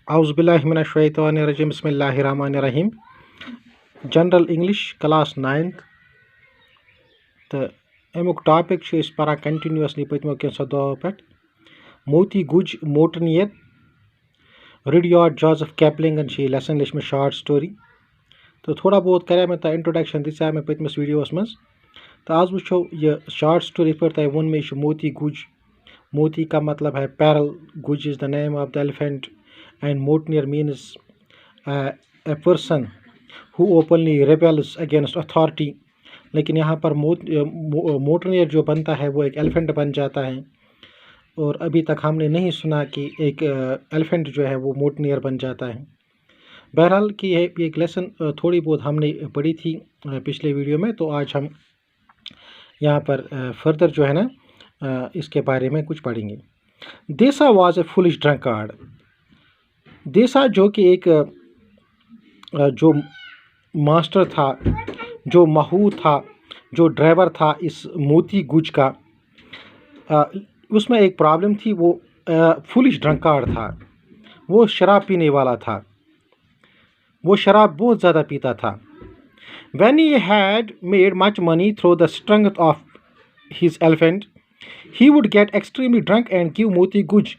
Auzubillahiminash-shaytanir-rajim. Bismillahir-rahmanir-rahim. General English class 9th. तो अमुक topic पढ़ा कंटिन्यूसली पत्मो कैंसो दो पे Moti Guj mutineer Rudyard Joseph कैपलिंगन लेसन लिखम शॉर्ट स्टोरी तो थोड़ा बहुत कर मैं इंट्रोडक्शन दिशा मैं पतमस वीडियोस मज तो आज वो यह शॉर्ट स्टोरी पे तह वो मे मोती गुज मोती का मतलब है पैरल Guj is the name of the elephant and mutineer means a person who openly rebels against authority। लेकिन यहाँ पर मोटनियर जो बनता है वो एक एलिफेंट बन जाता है और अभी तक हमने नहीं सुना कि एक एलिफेंट जो है वो मोटनियर बन जाता है। बहरहाल कि ये एक लेसन थोड़ी बहुत हमने पढ़ी थी पिछले वीडियो में, तो आज हम यहाँ पर फर्दर जो है ना इसके बारे में कुछ पढ़ेंगे। देसा वाज ए फुलिश ड्रंकार्ड। देसा जो कि एक जो मास्टर था, जो महूर था, जो ड्राइवर था इस मोती गुज का, उसमें एक प्रॉब्लम थी। वो फुलिश ड्रंकार्ड था, वो शराब पीने वाला था, वो शराब बहुत ज़्यादा पीता था। When he had made much money through the strength of his elephant, he would get extremely drunk and give Moti Guj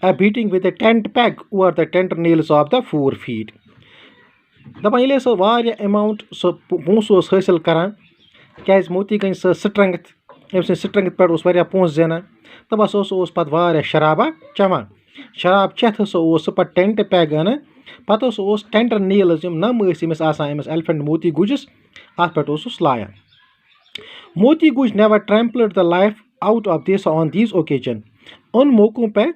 a beating with a tent peg over the tent nails of the 4 feet। दपान ये सो वारिया amount so पोस हासिल करान क्या मोती गंज सो strength अम strength पे वारिया पोस जाना दपान सो पत वारिया शराबा चमान। शराब चेथ सो पे टेंट पैग अन पत टेंट नील्स नम अमिस एलिफेंट मोती गुजस अत पे लायान। मोती गुज never trampled the life out of देसा ऑन दीज ओकेजन। उन मौक़ों पे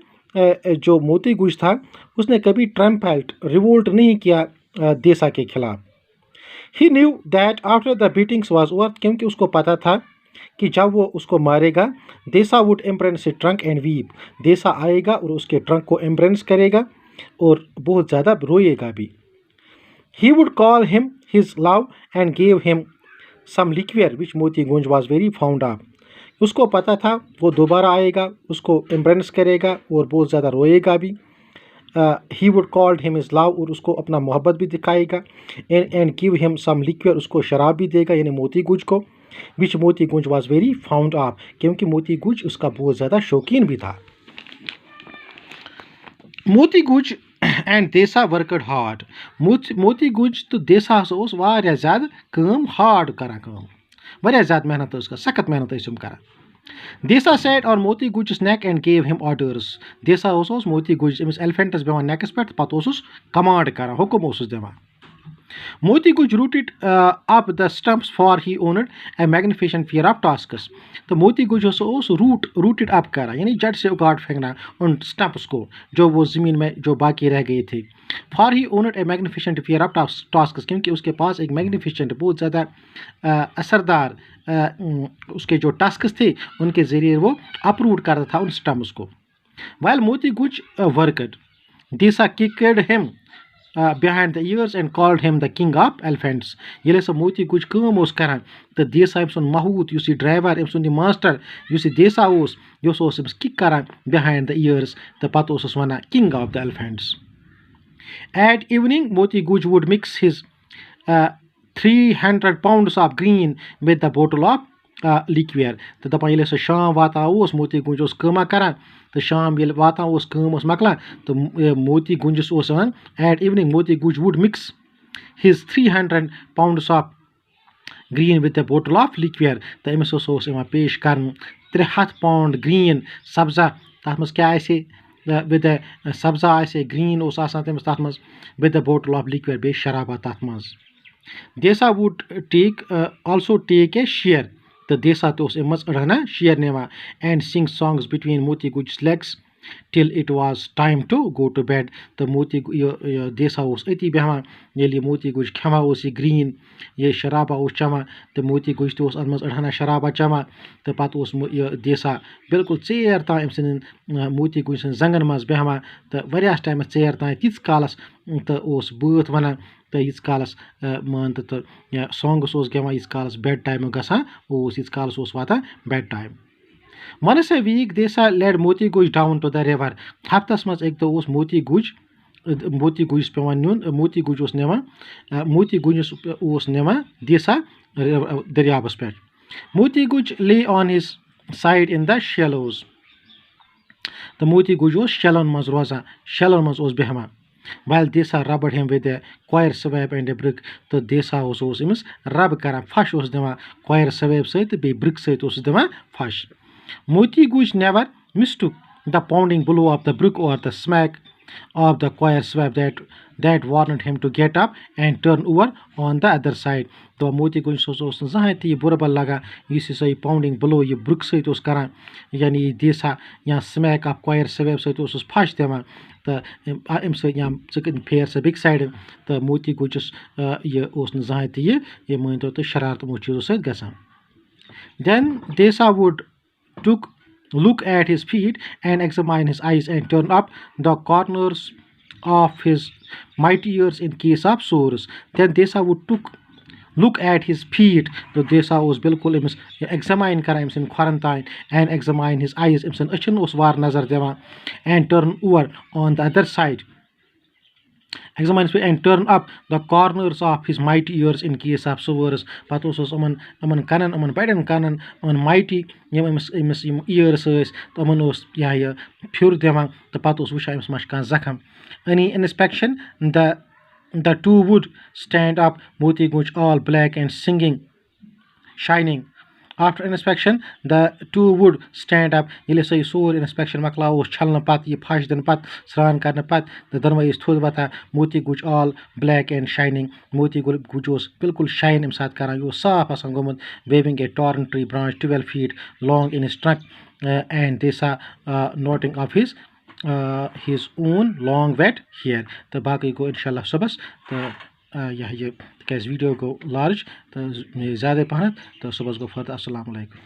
जो मोती गुज था उसने कभी ट्रैम्पल्ड रिवोल्ट नहीं किया देसा के खिलाफ। He knew that after the beatings was over, क्योंकि उसको पता था कि जब वो उसको मारेगा देसा would embrace trunk and weep. देसा आएगा और उसके ट्रंक को एम्ब्रेस करेगा और बहुत ज़्यादा रोएगा भी। He would call him his love and gave him some liquor which Moti Guj was very found of. उसको पता था वो दोबारा आएगा, उसको एम्ब्रेस करेगा और बहुत ज़्यादा रोएगा भी। He would called him is love, और उसको अपना मोहब्बत भी दिखाएगा। एंड गिव हिम सम लिक्वियर, उसको शराब भी देगा यानी मोती गुज को। विच Moti Guj was very found of, क्योंकि मोती गुज उसका बहुत ज़्यादा शौकीन भी था। मोती गुज एंड देसा वर्कड हार्ड। मोती गुज तो देसा वारिया ज़्यादा काम हार्ड करा काम, वारिया ज़्यादा मेहनत सख्त मेहनत करा। देसा सैट और मोती गुजस neck and gave him orders. Deesa Moti गुज अमिस एलिफेंटस बेवान नेकस पे पत कमांड करान, हुक्म दिवान। मोती गुज rooted up the stumps for he owned A magnificent fear of tasks. तो मोती गुज रूटेड अप करा यानी जड़ से उगाड़ फेंकना उन स्टम्प्स को जो वो ज़मीन में जो बाकी रह गए थे। For he owned A magnificent fear of tasks, क्योंकि उसके पास एक मैग्निफिकेंट बहुत ज़्यादा असरदार उसके जो टास्कस थे उनके ज़रिए वो अपरूट करता था उन स्टम्प्स को। वाइल मोती गुज वर्कड देसा kicked him behind the ears and called him the king of elephants। ये सो मोती गुज काम करान तो देसा अम सुन महूत युस ड्राइवर अम सुन मास्टर युस देसा यह किक करान behind the ears तो पत one king of the elephants। At evening मोती गुज would mix his 300 pounds of green with the bottle of liquor। तो दपान ये सो शाम वातान मोती गुंज कमा करान तो शाम ये वातान काम मकलान तो मोती गुंजस वन एट इवनिंग मोती गुज would mix his 300 pounds of green with a bottle of liquor। तो अमिस पेश कर 300 pound green सब्जा तथ मज क्या विद सब्जा आसे ग्रीन तमिस तथ मज with the bottle of liquor बे शराबा तथ मज। Deesa would take also take a share तो देसा तो मज अड़ना शेयर निवा and sing songs between Moti Guj legs till it was time to go to bed. तो मोती देसा अति बेहान ये मोती गुज खेमा ये ग्रीन ये शराबा चमा तो मोती गुज तो अत अड़ना शराबा चमा तो पे देसा बिल्कुल चेर तान अम सन मोती गुज जंगन मज बेहान तो वरियास टाइमस चेर तान तीस कालस तो बात वन तो यीस कालस मान तो सॉन्ग्स गेवान यीस कालस बेड टाइम गसान यीस कालस वातान bed time. Once a week Deesa led Moti Guj down to the river. हफ्तस मज एक दो मोती गुज मोती गुजस पेवान न्यून मोती गुज ओस नेवान मोती गुजस ओस नेवान देसा दरियाबस पे Moti Guj lay on his side in the shallows तो मोती गुज ओस शेलन मज रोजान शेलन मज ओस बेहमान while Desa rubbed him with a choir swab and a brick तो Desa ओस अमिस रब करान फश ओस दिवान choir swab सहित बे brick सहित ओस दिवान फश मोती गुज never mistook the pounding blow of the brick or the smack of the choir swab that warned him to get up and turn over on the other side तो मोती गुज ओस जहाँ ये बुरबल लगा इस ये pounding blow ये brick सहित ओस करान यानी Desa या smack of choir swab सहित ओस फश दिवान तो अम या फेर से बिग साइड तो मोती गुजस यह जहाँ ये मानतो तो शरारत मो चीज़ों सहित गसान then Desa would look at his feet and examine his eyes and turn up the corners of his mighty ears in case of sores then Desa would look at his feet तो Desa ओस बिल्कुल Amish examine करान अम सन खोरन तान and examine his eyes अम सन अचन ओस वार नजर दिवान and turn over on the other side examine and turn up the corners of his mighty ears in case of sores पत ओस अमन कनन अमन बड़न कनन अमन mighty यम अमिस यम ears तो अमन ओस यह फ्युर दिवान तो पत ओस वुचान अमिस मश कान जखम any inspection the two would stand up Moti Guj all black and shining after inspection the two would stand up yele say sor inspection maklaw chalna pat ye phash din pat sran karna pat the darma is thod bata Moti Guj all black and shining Moti Guj was bilkul shine im sat karan yo saaf asan gomut waving a torn tree branch 12 feet long in his trunk and Desa noting of his own long wet hair तो बाकी को इंशाल्लाह सुबह तो यह कैस video को large तो ज़्यादा पहन तो सुबह को फर्द अस्सलाम वालेकुम।